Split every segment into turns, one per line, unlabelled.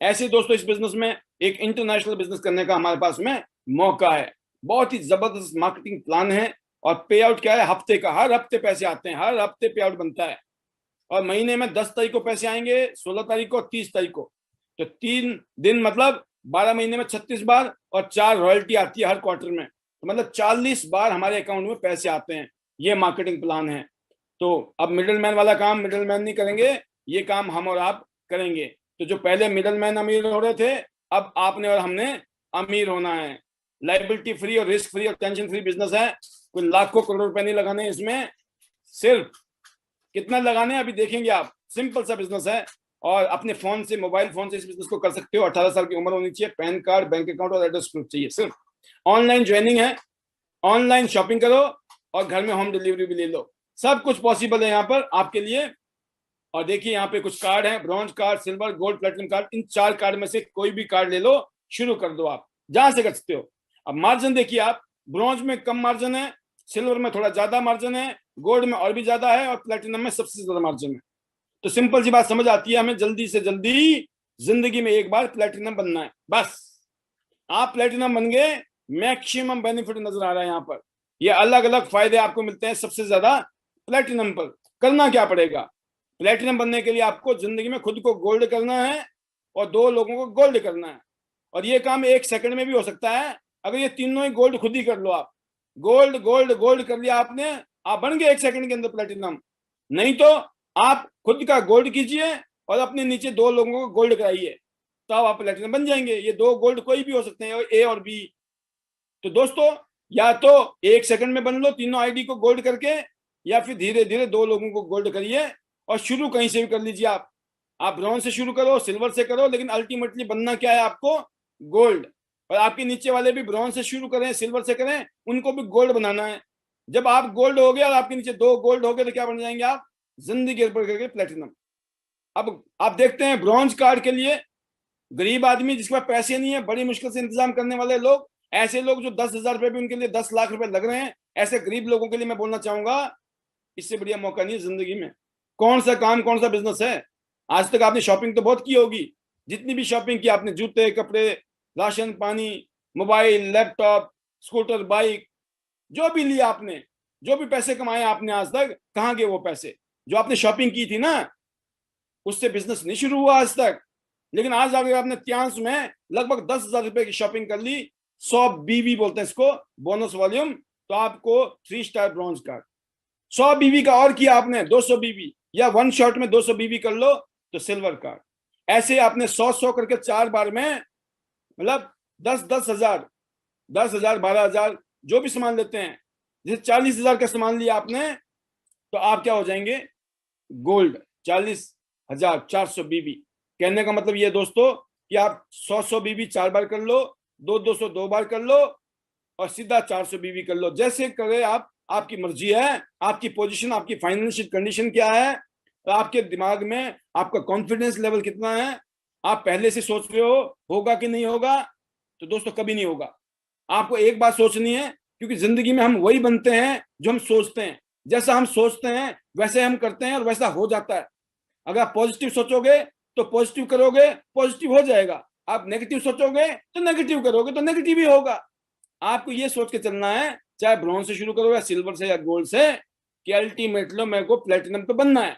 ऐसे दोस्तों इस बिजनेस में एक इंटरनेशनल बिजनेस करने का हमारे पास में मौका है। बहुत ही जबरदस्त मार्केटिंग प्लान है और पे आउट क्या है, हफ्ते का, हर हफ्ते पैसे आते हैं, हर हफ्ते पे आउट बनता है। और महीने में 10 तारीख को पैसे आएंगे, 16 तारीख को, 30 तारीख को। तो 3 दिन मतलब 12 महीने में 36 बार, और 4 रॉयल्टी आती है हर क्वार्टर में। तो मतलब 40 बार हमारे अकाउंट में पैसे आते हैं। ये मार्केटिंग प्लान है। तो अब मिडिल मैन वाला काम मिडिल मैन नहीं करेंगे, ये काम हम और आप करेंगे। तो जो पहले मिडिल मैन अमीर हो रहे थे, अब आपने और हमने अमीर होना है। लाइबिलिटी फ्री और रिस्क फ्री और टेंशन फ्री बिजनेस है। कोई लाखों करोड़ रुपए नहीं लगाने इसमें, सिर्फ कितना लगाने अभी देखेंगे आप। सिंपल सा बिजनेस है और अपने फोन से, मोबाइल फोन से इस बिजनेस को कर सकते हो। 18 साल की उम्र होनी चाहिए, पैन कार्ड, बैंक अकाउंट और एड्रेस प्रूफ चाहिए सिर्फ। ऑनलाइन ज्वाइनिंग है, ऑनलाइन शॉपिंग करो और घर में होम डिलीवरी भी ले लो। सब कुछ पॉसिबल है यहाँ पर आपके लिए। और देखिए यहाँ पे कुछ कार्ड हैं, bronze card, silver, gold, platinum card. इन 4 कार्ड में से कोई भी कार्ड ले लो, शुरू कर दो, आप जहां से कर सकते हो। अब मार्जिन देखिए आप, ब्रॉन्ज में कम मार्जिन है, सिल्वर में थोड़ा ज्यादा मार्जिन है, गोल्ड में और भी ज्यादा है, और प्लेटिनम में सबसे ज्यादा मार्जिन है। तो सिंपल सी बात समझ आती है हमें, जल्दी से जल्दी जिंदगी में एक बार प्लेटिनम बनना है बस। आप प्लेटिनम बन गए, मैक्सिमम बेनिफिट नजर आ रहा है यहाँ पर। ये अलग अलग फायदे आपको मिलते हैं सबसे ज्यादा प्लेटिनम पर। करना क्या पड़ेगा? प्लेटिनम बनने के लिए आपको जिंदगी में खुद को गोल्ड करना है और 2 लोगों को गोल्ड करना है। और ये काम 1 सेकंड में भी हो सकता है अगर ये तीनों ही गोल्ड खुद ही कर लो आप। गोल्ड गोल्ड गोल्ड कर लिया आपने, आप बन गए 1 सेकंड के अंदर प्लेटिनम। नहीं तो आप खुद का गोल्ड कीजिए और अपने नीचे 2 लोगों को गोल्ड कराइए, तो आप प्लेटिनम बन जाएंगे। ये 2 गोल्ड कोई भी हो सकते हैं, ए और बी। तो दोस्तों, या तो 1 सेकंड में बन लो तीनों आईडी को गोल्ड करके, या फिर धीरे धीरे 2 लोगों को गोल्ड करिए। और शुरू कहीं से भी कर लीजिए आप ब्रॉन्ज से शुरू करो, सिल्वर से करो, लेकिन अल्टीमेटली बनना क्या है आपको? गोल्ड। और आपके नीचे वाले भी ब्रॉन्ज से शुरू करें, सिल्वर से करें, उनको भी गोल्ड बनाना है। जब आप गोल्ड हो गए और आपके नीचे 2 गोल्ड हो गए, तो क्या बन जाएंगे आप? जिंदगी भर करके प्लेटिनम। अब आप देखते हैं ब्रॉन्ज कार्ड के लिए गरीब आदमी जिसके पास पैसे नहीं है, बड़ी मुश्किल से इंतजाम करने वाले लोग, ऐसे लोग जो 10,000 रुपए भी उनके लिए 10 लाख रुपए लग रहे हैं, ऐसे गरीब लोगों के लिए मैं बोलना चाहूंगा, इससे बढ़िया मौका नहीं है जिंदगी में। कौन सा काम, कौन सा बिजनेस है? आज तक आपने शॉपिंग तो बहुत की होगी, जितनी भी शॉपिंग की आपने, जूते, कपड़े, राशन पानी, मोबाइल, लैपटॉप, स्कूटर, बाइक, जो भी लिया आपने, जो भी पैसे कमाए आपने आज तक, कहाँ गए वो पैसे? जो आपने शॉपिंग की थी ना, उससे बिजनेस नहीं शुरू हुआ आज तक। लेकिन आज अगर आपने त्यांश में लगभग 10,000 रुपए की शॉपिंग कर ली, 100 बीबी बोलते हैं इसको, बोनस वॉल्यूम, तो आपको 3 स्टार ब्रॉन्ज कार्ड। 100 बीबी का और किया आपने 200 बीबी, या 1 शॉट में 200 बीबी कर लो तो सिल्वर कार्ड। ऐसे आपने 100 करके 4 बार में, मतलब 10,000, 10,000, 12,000, जो भी सामान लेते हैं, जैसे 40,000 का सामान लिया आपने, तो आप क्या हो जाएंगे? गोल्ड। 40,400 बीबी। कहने का मतलब ये दोस्तों कि आप 100 बीबी 4 बार कर लो, 200 2 बार कर लो, और सीधा 400 बीबी कर लो। जैसे करे आप, आपकी मर्जी है। आपकी पोजीशन, आपकी फाइनेंशियल कंडीशन क्या है, आपके दिमाग में आपका कॉन्फिडेंस लेवल कितना है, आप पहले से सोच रहे हो होगा कि नहीं होगा? तो दोस्तों कभी नहीं होगा। आपको एक बात सोचनी है, क्योंकि जिंदगी में हम वही बनते हैं जो हम सोचते हैं। जैसा हम सोचते हैं वैसे हम करते हैं और वैसा हो जाता है। अगर आप पॉजिटिव सोचोगे तो पॉजिटिव करोगे, पॉजिटिव हो जाएगा। आप नेगेटिव सोचोगे तो नेगेटिव करोगे, तो नेगेटिव ही होगा। आपको ये सोच के चलना है, चाहे ब्रॉन्ज से शुरू करो या सिल्वर से या गोल्ड से, कि अल्टीमेटली मेरे को प्लेटिनम पे बनना है।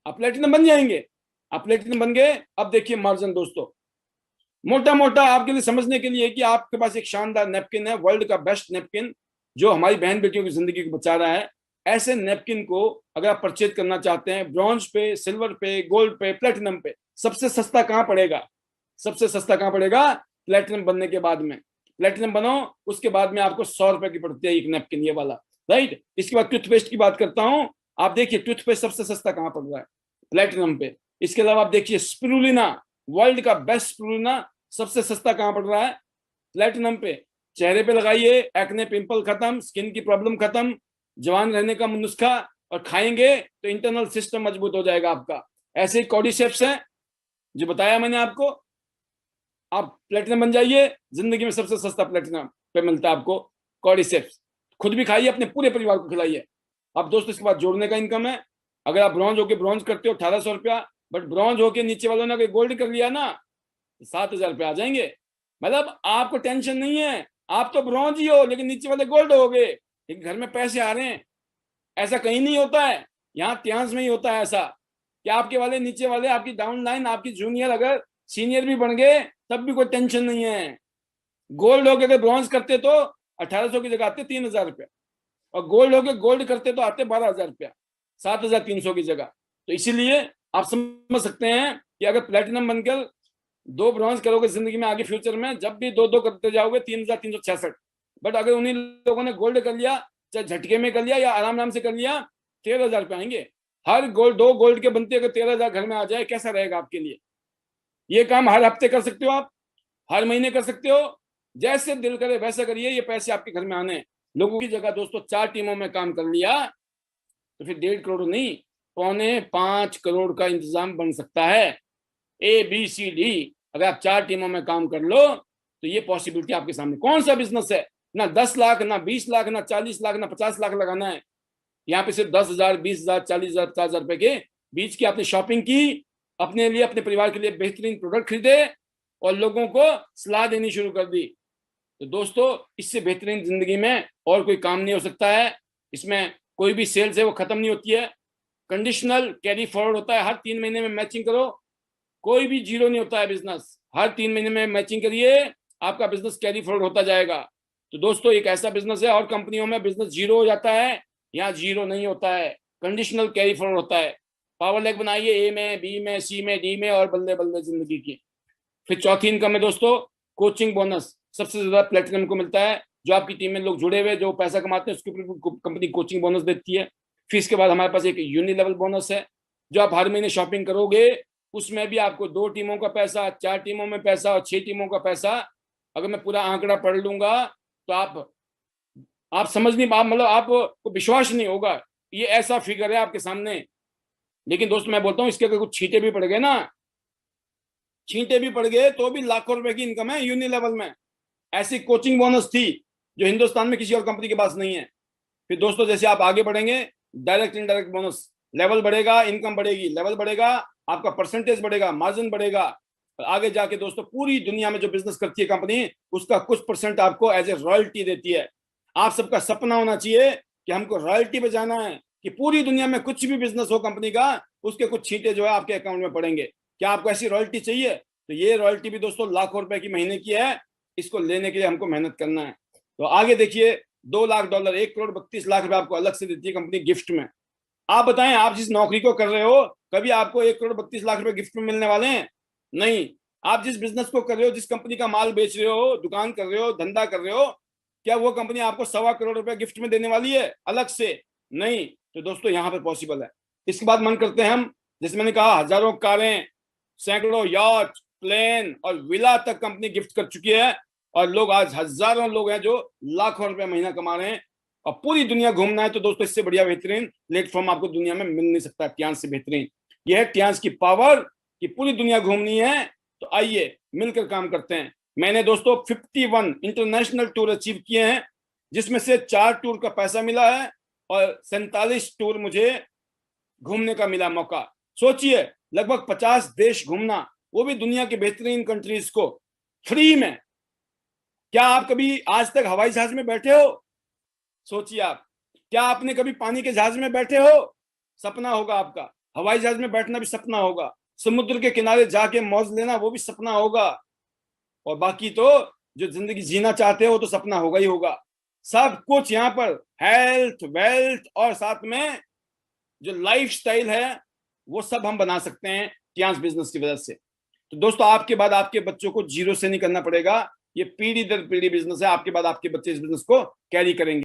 आप प्लेटिनम बन जाएंगे। आप प्लेटिनम बन गए, अब देखिए मार्जिन दोस्तों, मोटा मोटा आपके लिए समझने के लिए, कि आपके पास एक शानदार नेपकिन है, वर्ल्ड का बेस्ट नेपकिन, जो हमारी बहन बेटियों की जिंदगी को बचा रहा है। ऐसे नेपकिन को अगर आप परचेज करना चाहते हैं, ब्रॉन्ज पे, सिल्वर पे, गोल्ड पे, प्लेटिनम पे, सबसे सस्ता कहाँ पड़ेगा? सबसे सस्ता कहाँ पड़ेगा? प्लेटिनम बनने के बाद में। प्लेटिनम बनो, उसके बाद में आपको 100 रुपए की पड़ती है एक नेपकिन, ये वाला, राइट। इसके बाद टूथपेस्ट की बात करता हूं। आप देखिए टूथपेस्ट सबसे सस्ता कहाँ पड़ रहा है? प्लेटिनम पे। इसके अलावा आप देखिए स्पिरुलिना, वर्ल्ड का बेस्ट स्पिरुलिना, सबसे सस्ता कहाँ पड़ रहा है? प्लेटिनम पे। चेहरे पे लगाइए, एक्ने, पिंपल खत्म, स्किन की प्रॉब्लम खत्म, जवान रहने का नुस्खा, और खाएंगे तो इंटरनल सिस्टम मजबूत हो जाएगा आपका। ऐसे ही कॉर्डिसेप्स है जो बताया मैंने आपको, आप प्लेटिनम बन जाइए। जिंदगी में सबसे सस्ता प्लेटिनम पे मिलता है आपको कॉर्डिसेप्स। खुद भी खाइए, अपने पूरे परिवार को खिलाइए। अब दोस्तों इसके बाद जोड़ने का इनकम है। अगर आप ब्रॉन्ज होके ब्रॉन्ज करते हो 1,800 रुपया, बट ब्रॉन्ज होके नीचे वालों ने अगर गोल्ड कर लिया ना, 7,000 रुपये आ जाएंगे। मतलब आपको टेंशन नहीं है, आप तो ब्रॉन्ज ही हो लेकिन नीचे वाले गोल्ड हो गए, लेकिन घर में पैसे आ रहे हैं। ऐसा कहीं नहीं होता है, यहाँ इतिहास में ही होता है ऐसा कि आपके वाले नीचे वाले, आपकी डाउन लाइन, आपकी जूनियर अगर सीनियर भी बन गए तब भी कोई टेंशन नहीं है। गोल्ड होके अगर ब्रॉन्ज करते तो 1800 की जगह आते 3,000 रुपया, और गोल्ड होके गोल्ड करते तो आते 12,000 रुपया, 7,300 की जगह। तो इसीलिए आप समझ सकते हैं कि अगर प्लेटिनम बनकर 2 ब्रॉन्ज करोगे जिंदगी में आगे फ्यूचर में, जब भी 2-2 करते जाओगे 3,366। बट अगर उन्हीं लोगों ने गोल्ड कर लिया, चाहे झटके में कर लिया या आराम आराम से कर लिया, 13,000 रुपये आएंगे। हर गोल्ड 2 गोल्ड के बनते अगर 13,000 घर में आ जाए, कैसा रहेगा आपके लिए? ये काम हर हफ्ते कर सकते हो आप, हर महीने कर सकते हो, जैसे दिल करे वैसा करिए, ये पैसे आपके घर में आने हैं। लोगों की जगह दोस्तों 4 टीमों में काम कर लिया तो फिर 1.5 करोड़ नहीं, 4.25 करोड़ का इंतजाम बन सकता है। ABCD अगर आप 4 टीमों में काम कर लो तो ये पॉसिबिलिटी आपके सामने। कौन सा बिजनेस है, ना 10 लाख, ना 20 लाख, ना 40 लाख, ना 50 लाख लगाना है। यहाँ पे सिर्फ 10,000, 20,000, 40,000, 50,000 रुपए के बीच की आपने शॉपिंग की, अपने लिए, अपने परिवार के लिए बेहतरीन प्रोडक्ट खरीदे और लोगों को सलाह देनी शुरू कर दी। तो दोस्तों इससे बेहतरीन जिंदगी में और कोई काम नहीं हो सकता है। इसमें कोई भी सेल्स है वो खत्म नहीं होती है, कंडीशनल कैरी फॉरवर्ड होता है। हर 3 महीने में मैचिंग करो, कोई भी जीरो नहीं होता है बिजनेस। हर 3 महीने में मैचिंग करिए, आपका बिजनेस कैरी फॉरवर्ड होता जाएगा। तो दोस्तों एक ऐसा बिजनेस है, और कंपनियों में बिजनेस जीरो हो जाता है, यहाँ जीरो नहीं होता है, कंडीशनल कैरी फॉरवर्ड होता है। पावर लेग बनाइए A में, B में, C में, D में, और बल्ले बल्ले जिंदगी की। फिर चौथी इनकम है दोस्तों कोचिंग बोनस। सबसे ज्यादा प्लेटिनम को मिलता है। जो आपकी टीम में लोग जुड़े हुए जो पैसा कमाते हैं उसके ऊपर कंपनी कोचिंग बोनस देती है। फिर इसके बाद हमारे पास एक यूनि लेवल बोनस है, जो आप हर महीने शॉपिंग करोगे उसमें भी आपको 2 टीमों का पैसा, 4 टीमों में पैसा और 6 टीमों का पैसा। अगर मैं पूरा आंकड़ा पढ़ लूंगा तो आप समझ नहीं, आप मतलब आपको विश्वास नहीं होगा, ये ऐसा फिगर है आपके सामने। लेकिन दोस्तों मैं बोलता हूँ इसके अगर कुछ छींटे भी पड़ गए ना, छींटे भी पड़ गए तो भी लाखों रुपए की इनकम है यूनि लेवल में। ऐसी कोचिंग बोनस थी जो हिंदुस्तान में किसी और कंपनी के पास नहीं है। फिर दोस्तों जैसे आप आगे बढ़ेंगे, डायरेक्ट इनडायरेक्ट बोनस लेवल बढ़ेगा, इनकम बढ़ेगी, लेवल बढ़ेगा, आपका परसेंटेज बढ़ेगा, मार्जिन बढ़ेगा। और आगे जाके दोस्तों पूरी दुनिया में जो बिजनेस करती है कंपनी, उसका कुछ परसेंट आपको एज ए रॉयल्टी देती है। आप सबका सपना होना चाहिए कि हमको रॉयल्टी बजाना है, कि पूरी दुनिया में कुछ भी बिजनेस हो कंपनी का, उसके कुछ छींटे जो है आपके अकाउंट में पड़ेंगे। क्या आपको ऐसी रॉयल्टी चाहिए? तो ये रॉयल्टी भी दोस्तों लाखों रुपए की महीने की है। इसको लेने के लिए हमको मेहनत करना है। तो आगे देखिए, $2 लाख, 1,32,00,000 रुपए आपको अलग से देती है कंपनी गिफ्ट में। आप बताएं, आप जिस नौकरी को कर रहे हो, कभी आपको 1,32,00,000 रुपए गिफ्ट में मिलने वाले हैं? नहीं। आप जिस बिजनेस को कर रहे हो, जिस कंपनी का माल बेच रहे हो, दुकान कर रहे हो, धंधा कर रहे हो, क्या वो कंपनी आपको 1.25 करोड़ रुपए गिफ्ट में देने वाली है अलग से? नहीं। तो दोस्तों यहाँ पर पॉसिबल है। इसके बाद मन करते हैं हम, जैसे मैंने कहा, हजारों कारें, सैकड़ों याच, प्लेन और विला तक कंपनी गिफ्ट कर चुकी है। और लोग आज हजारों लोग हैं जो लाखों रुपए महीना कमा रहे हैं। और पूरी दुनिया घूमना है तो दोस्तों इससे बढ़िया बेहतरीन प्लेटफॉर्म आपको दुनिया में मिल नहीं सकता। ट्यांस से बेहतरीन यह है ट्यांस की पावर कि पूरी दुनिया घूमनी है तो आइए मिलकर काम करते हैं। मैंने दोस्तों 51 इंटरनेशनल टूर अचीव किए हैं, जिसमें से 4 टूर का पैसा मिला है और 47 टूर मुझे घूमने का मिला मौका। सोचिए, लगभग 50 देश घूमना, वो भी दुनिया के बेहतरीन कंट्रीज को फ्री में। क्या आप कभी आज तक हवाई जहाज में बैठे हो? सोचिए आप। क्या आपने कभी पानी के जहाज में बैठे हो? सपना होगा आपका। हवाई जहाज में बैठना भी सपना होगा। समुद्र के किनारे जाके मौज लेना वो भी सपना होगा। और बाकी तो जो जिंदगी जीना चाहते हो तो सपना होगा ही होगा। सब कुछ यहाँ पर, हेल्थ, वेल्थ और साथ में जो लाइफस्टाइल है वो सब हम बना सकते हैं ट्यांस बिजनेस की वजह से। तो दोस्तों आपके बाद आपके बच्चों को जीरो से नहीं करना पड़ेगा। ये पीढ़ी दर पीढ़ी बिजनेस है। आपके बाद आपके बच्चे इस बिजनेस को कैरी करेंगे।